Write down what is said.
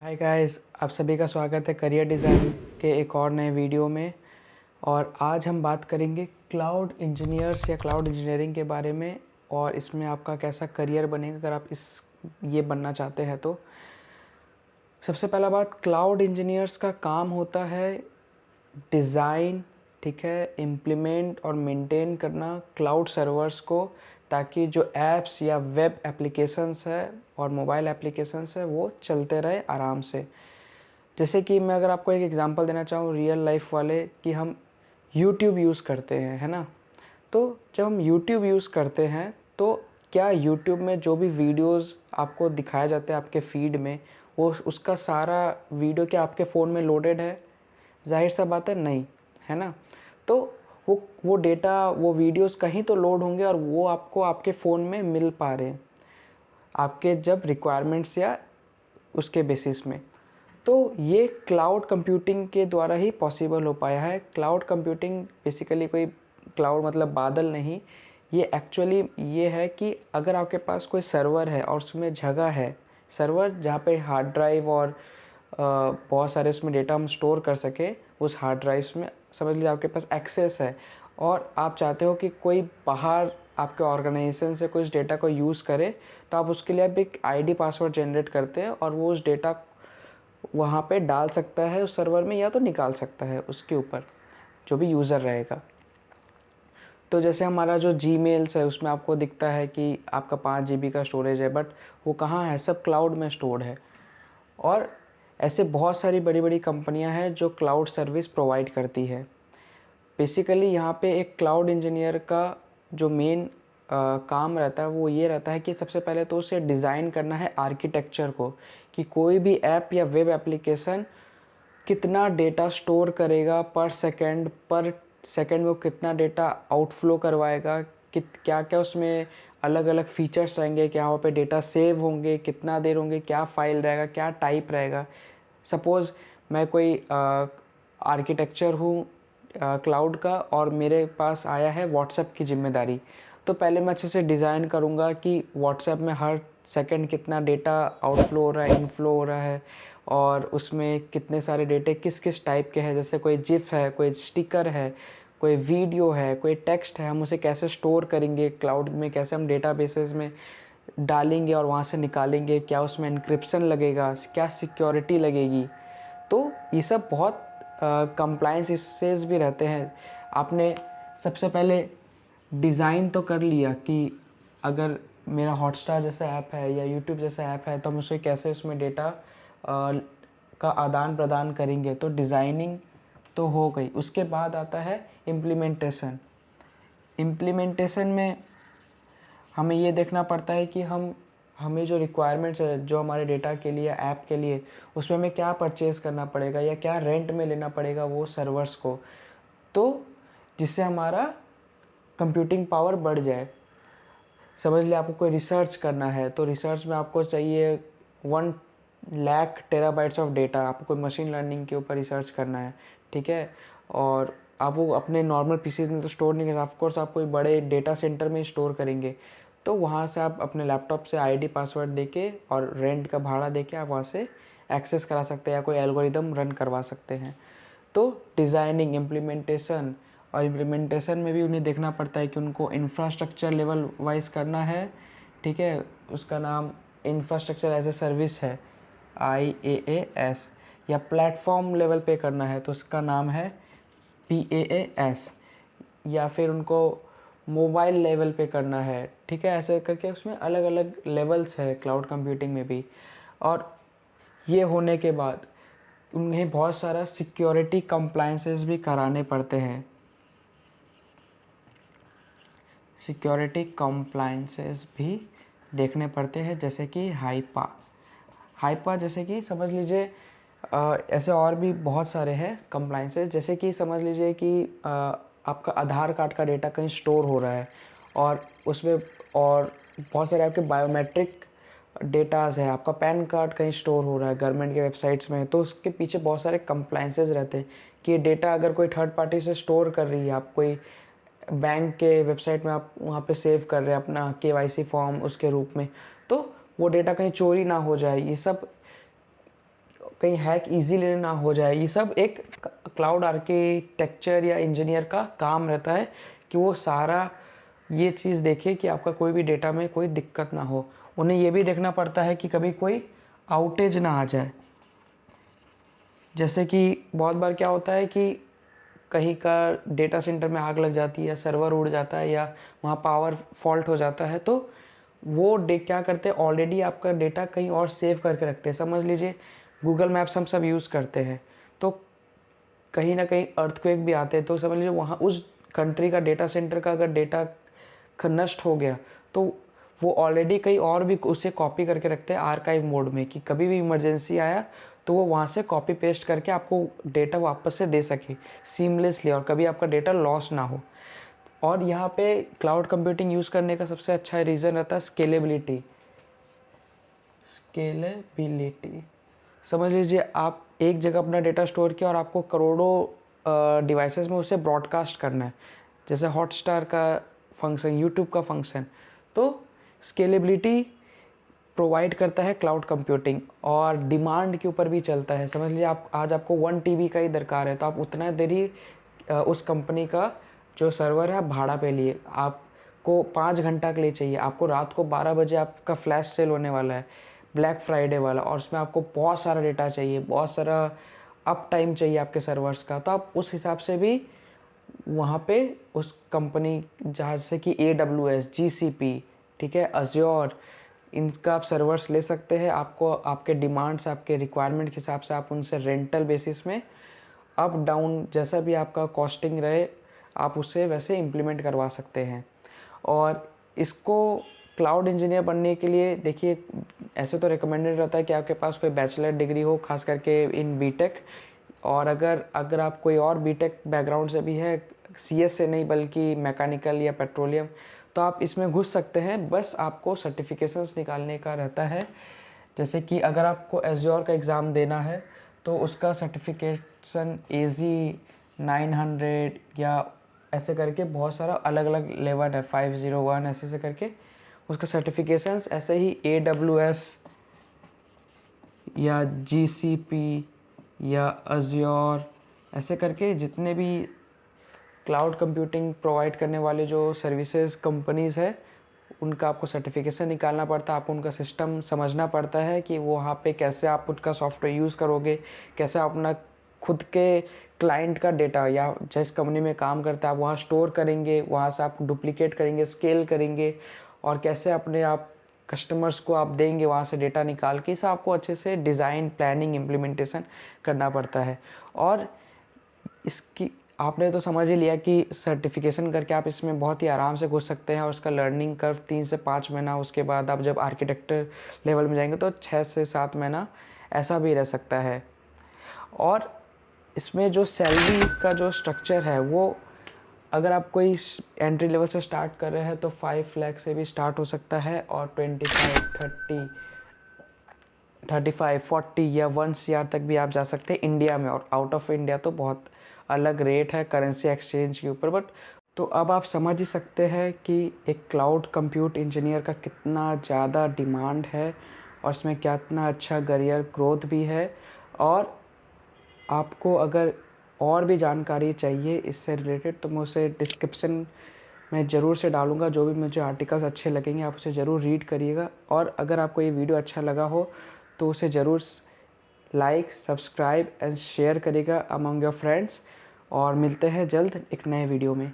Hi guys, आप सभी का स्वागत है करियर डिज़ाइन के एक और नए वीडियो में। और आज हम बात करेंगे क्लाउड इंजीनियर्स या क्लाउड इंजीनियरिंग के बारे में और इसमें आपका कैसा करियर बनेगा अगर आप ये बनना चाहते हैं तो। सबसे पहला बात, क्लाउड इंजीनियर्स का काम होता है डिज़ाइन, ठीक है, इम्प्लीमेंट और मेंटेन करना क्लाउड सर्वर्स को, ताकि जो ऐप्स या वेब एप्लीकेशंस है और मोबाइल एप्लीकेशंस है वो चलते रहे आराम से। जैसे कि मैं अगर आपको एक एग्जांपल देना चाहूँ रियल लाइफ वाले, कि हम यूट्यूब यूज़ करते हैं, है ना। तो जब हम यूट्यूब यूज़ करते हैं तो क्या यूट्यूब में जो भी वीडियोस आपको दिखाए जाते हैं आपके फीड में, वो उसका सारा वीडियो क्या आपके फ़ोन में लोडेड है? ज़ाहिर सा बात है नहीं, है ना। तो वो डेटा, वो वीडियोस कहीं तो लोड होंगे और वो आपको आपके फ़ोन में मिल पा रहे हैं आपके जब रिक्वायरमेंट्स या उसके बेसिस में। तो ये क्लाउड कंप्यूटिंग के द्वारा ही पॉसिबल हो पाया है। क्लाउड कंप्यूटिंग बेसिकली कोई क्लाउड मतलब बादल नहीं, ये एक्चुअली ये है कि अगर आपके पास कोई सर्वर है और उसमें जगह है, सर्वर जहाँ पे हार्ड ड्राइव और बहुत सारे उसमें डेटा हम स्टोर कर सकें, उस हार्ड ड्राइव्स में समझ लीजिए आपके पास एक्सेस है और आप चाहते हो कि कोई बाहर आपके ऑर्गेनाइजेशन से कुछ डेटा को यूज़ करे, तो आप उसके लिए आप एक आईडी पासवर्ड जनरेट करते हैं और वो उस डेटा वहाँ पे डाल सकता है उस सर्वर में, या तो निकाल सकता है उसके ऊपर जो भी यूज़र रहेगा। तो जैसे हमारा जो जीमेल्स है उसमें आपको दिखता है कि आपका 5 GB का स्टोरेज है, बट वो कहाँ है? सब क्लाउड में स्टोर्ड है। और ऐसे बहुत सारी बड़ी बड़ी कंपनियां हैं जो क्लाउड सर्विस प्रोवाइड करती है। बेसिकली यहाँ पे एक क्लाउड इंजीनियर का जो मेन काम रहता है वो ये रहता है कि सबसे पहले तो उसे डिज़ाइन करना है आर्किटेक्चर को, कि कोई भी ऐप या वेब एप्लीकेशन कितना डेटा स्टोर करेगा पर सेकंड वो कितना डेटा आउटफ्लो करवाएगा, क्या क्या उसमें अलग अलग फीचर्स रहेंगे, क्या वहाँ पे डेटा सेव होंगे, कितना देर होंगे, क्या फ़ाइल रहेगा, क्या टाइप रहेगा। सपोज़ मैं कोई आर्किटेक्चर हूँ क्लाउड का और मेरे पास आया है व्हाट्सएप की जिम्मेदारी, तो पहले मैं अच्छे से डिज़ाइन करूँगा कि व्हाट्सएप में हर सेकंड कितना डेटा आउटफ्लो हो रहा है, इनफ्लो हो रहा है, और उसमें कितने सारे डेटे किस किस टाइप के हैं। जैसे कोई जिफ है, कोई स्टिकर है, कोई वीडियो है, कोई टेक्स्ट है, हम उसे कैसे स्टोर करेंगे क्लाउड में, कैसे हम डेटाबेसेस में डालेंगे और वहाँ से निकालेंगे, क्या उसमें इंक्रिप्शन लगेगा, क्या सिक्योरिटी लगेगी। तो ये सब बहुत कंप्लायंस इश्यूज भी रहते हैं। आपने सबसे पहले डिज़ाइन तो कर लिया कि अगर मेरा हॉटस्टार जैसा ऐप है या यूट्यूब जैसा ऐप है तो हम उसे कैसे उसमें डेटा का आदान प्रदान करेंगे, तो डिज़ाइनिंग तो हो गई। उसके बाद आता है इम्प्लीमेंटेशन। इम्प्लीमेंटेशन में हमें ये देखना पड़ता है कि हमें जो रिक्वायरमेंट्स है जो हमारे डेटा के लिए, ऐप के लिए, उसमें हमें क्या परचेज़ करना पड़ेगा या क्या रेंट में लेना पड़ेगा वो सर्वर्स को, तो जिससे हमारा कंप्यूटिंग पावर बढ़ जाए। समझ लिया आपको कोई रिसर्च करना है तो रिसर्च में आपको चाहिए 1 लाख टेराबाइट्स ऑफ डेटा। आपको कोई मशीन लर्निंग के ऊपर रिसर्च करना है, ठीक है, और आप वो अपने नॉर्मल पीसी में तो स्टोर नहीं कर सकते, ऑफकोर्स आप कोई बड़े डेटा सेंटर में स्टोर करेंगे, तो वहाँ से आप अपने लैपटॉप से आईडी पासवर्ड देके और रेंट का भाड़ा देके आप वहाँ से एक्सेस करा सकते हैं या कोई एल्गोरिदम रन करवा सकते हैं। तो डिज़ाइनिंग, इम्प्लीमेंटेशन, और इम्प्लीमेंटेशन में भी उन्हें देखना पड़ता है कि उनको इंफ्रास्ट्रक्चर लेवल वाइज करना है, ठीक है। उसका नाम इंफ्रास्ट्रक्चर एज ए सर्विस है, IaaS, या प्लेटफॉर्म लेवल पे करना है तो उसका नाम है PaaS, या फिर उनको मोबाइल लेवल पे करना है, ठीक है। ऐसे करके उसमें अलग अलग लेवल्स है क्लाउड कंप्यूटिंग में भी। और ये होने के बाद उन्हें बहुत सारा सिक्योरिटी कंप्लायंसेस भी कराने पड़ते हैं। सिक्योरिटी कंप्लायंसेस भी देखने पड़ते हैं, जैसे कि हाइपा जैसे कि समझ लीजिए ऐसे और भी बहुत सारे हैं कंप्लायंसेस। जैसे कि समझ लीजिए कि आपका आधार कार्ड का डेटा कहीं स्टोर हो रहा है और उसमें और बहुत सारे आपके बायोमेट्रिक डेटाज है, आपका पैन कार्ड कहीं स्टोर हो रहा है गवर्नमेंट के वेबसाइट्स में, तो उसके पीछे बहुत सारे कंप्लायंसेस रहते हैं कि ये डेटा अगर कोई थर्ड पार्टी से स्टोर कर रही है, आप कोई बैंक के वेबसाइट में आप वहाँ पे सेव कर रहे हैं अपना KYC फॉर्म उसके रूप में, तो वो डेटा कहीं चोरी ना हो जाए। ये सब कहीं हैक इजीली ना हो जाए। ये सब एक क्लाउड आर्किटेक्चर या इंजीनियर का काम रहता है कि वो सारा ये चीज़ देखे कि आपका कोई भी डेटा में कोई दिक्कत ना हो। उन्हें ये भी देखना पड़ता है कि कभी कोई आउटेज ना आ जाए। जैसे कि बहुत बार क्या होता है कि कहीं का डेटा सेंटर में आग लग जाती है या सर्वर उड़ जाता है या वहाँ पावर फॉल्ट हो जाता है, तो वो क्या करते हैं, ऑलरेडी आपका डेटा कहीं और सेव करके रखते हैं। समझ लीजिए गूगल मैप्स हम सब यूज़ करते हैं, तो कहीं ना कहीं अर्थक्वेक भी आते हैं, तो समझ लीजिए वहाँ उस कंट्री का डेटा सेंटर का अगर डेटा नष्ट हो गया तो वो ऑलरेडी कहीं और भी उसे कॉपी करके रखते हैं आर्काइव मोड में, कि कभी भी इमरजेंसी आया तो वो वहाँ से कॉपी पेस्ट करके आपको डेटा वापस से दे सके सीमलेसली, और कभी आपका डेटा लॉस ना हो। और यहाँ पे क्लाउड कंप्यूटिंग यूज़ करने का सबसे अच्छा रीज़न रहता है स्केलेबिलिटी। समझ लीजिए आप एक जगह अपना डेटा स्टोर किया और आपको करोड़ों डिवाइसेस में उसे ब्रॉडकास्ट करना है, जैसे हॉटस्टार का फंक्शन, यूट्यूब का फंक्शन। तो स्केलेबिलिटी प्रोवाइड करता है क्लाउड कंप्यूटिंग, और डिमांड के ऊपर भी चलता है। समझ लीजिए आप आज आपको 1 TB का ही दरकार है, तो आप उतना देर ही उस कंपनी का जो सर्वर है आप भाड़ा पे लिए। आपको 5 घंटा के लिए चाहिए, आपको रात को 12 बजे आपका फ्लैश सेल होने वाला है, ब्लैक फ्राइडे वाला, और उसमें आपको बहुत सारा डेटा चाहिए, बहुत सारा अप टाइम चाहिए आपके सर्वर्स का, तो आप उस हिसाब से भी वहाँ पे उस कंपनी जहाँ से कि AWS, GCP, ठीक है, अज्योर, इनका आप सर्वर्स ले सकते हैं। आपको आपके डिमांड्स, आपके रिक्वायरमेंट के हिसाब से आप उनसे रेंटल बेसिस में अप डाउन जैसा भी आपका कॉस्टिंग रहे आप उसे वैसे इम्प्लीमेंट करवा सकते हैं। और इसको क्लाउड इंजीनियर बनने के लिए देखिए ऐसे तो रिकमेंडेड रहता है कि आपके पास कोई बैचलर डिग्री हो, खास करके इन बीटेक, और अगर आप कोई और बीटेक बैकग्राउंड से भी है, CS से नहीं बल्कि मैकेनिकल या पेट्रोलियम, तो आप इसमें घुस सकते हैं। बस आपको सर्टिफिकेशंस निकालने का रहता है। जैसे कि अगर आपको एज्योर का एग्ज़ाम देना है तो उसका सर्टिफिकेशन AZ-900 या ऐसे करके बहुत सारा अलग अलग लेवल है, 501 ऐसे करके उसका सर्टिफिकेशंस। ऐसे ही AWS या GCP या अज्योर ऐसे करके जितने भी क्लाउड कंप्यूटिंग प्रोवाइड करने वाले जो सर्विसेज कंपनीज़ है उनका आपको सर्टिफिकेशन निकालना पड़ता है। आपको उनका सिस्टम समझना पड़ता है कि वो वहाँ पे कैसे आप उनका सॉफ्टवेयर यूज़ करोगे, कैसे आप अपना खुद के क्लाइंट का डेटा या जिस कंपनी में काम करता है आप वहाँ स्टोर करेंगे, वहाँ से आप डुप्लीकेट करेंगे, स्केल करेंगे, और कैसे अपने आप कस्टमर्स को आप देंगे वहाँ से डेटा निकाल के। इसे आपको अच्छे से डिज़ाइन, प्लानिंग, इम्प्लीमेंटेशन करना पड़ता है। और इसकी आपने तो समझ ही लिया कि सर्टिफिकेशन करके आप इसमें बहुत ही आराम से घुस सकते हैं, और उसका लर्निंग कर्व 3 से 5 महीना, उसके बाद आप जब आर्किटेक्टर लेवल में जाएंगे तो 6 से 7 महीना ऐसा भी रह सकता है। और इसमें जो सैलरी का जो स्ट्रक्चर है वो अगर आप कोई एंट्री लेवल से स्टार्ट कर रहे हैं तो 5 लाख से भी स्टार्ट हो सकता है, और 25, 30, 35, 40 या 1 CR तक भी आप जा सकते हैं इंडिया में। और आउट ऑफ इंडिया तो बहुत अलग रेट है करेंसी एक्सचेंज के ऊपर। बट तो अब आप समझ ही सकते हैं कि एक क्लाउड कंप्यूट इंजीनियर का कितना ज़्यादा डिमांड है, और इसमें कितना अच्छा करियर ग्रोथ भी है। और आपको अगर और भी जानकारी चाहिए इससे रिलेटेड तो मैं उसे डिस्क्रिप्शन में ज़रूर से डालूँगा। जो भी मुझे आर्टिकल्स अच्छे लगेंगे आप उसे ज़रूर रीड करिएगा। और अगर आपको ये वीडियो अच्छा लगा हो तो उसे ज़रूर लाइक, सब्सक्राइब एंड शेयर करिएगा अमंग योर फ्रेंड्स। और मिलते हैं जल्द एक नए वीडियो में।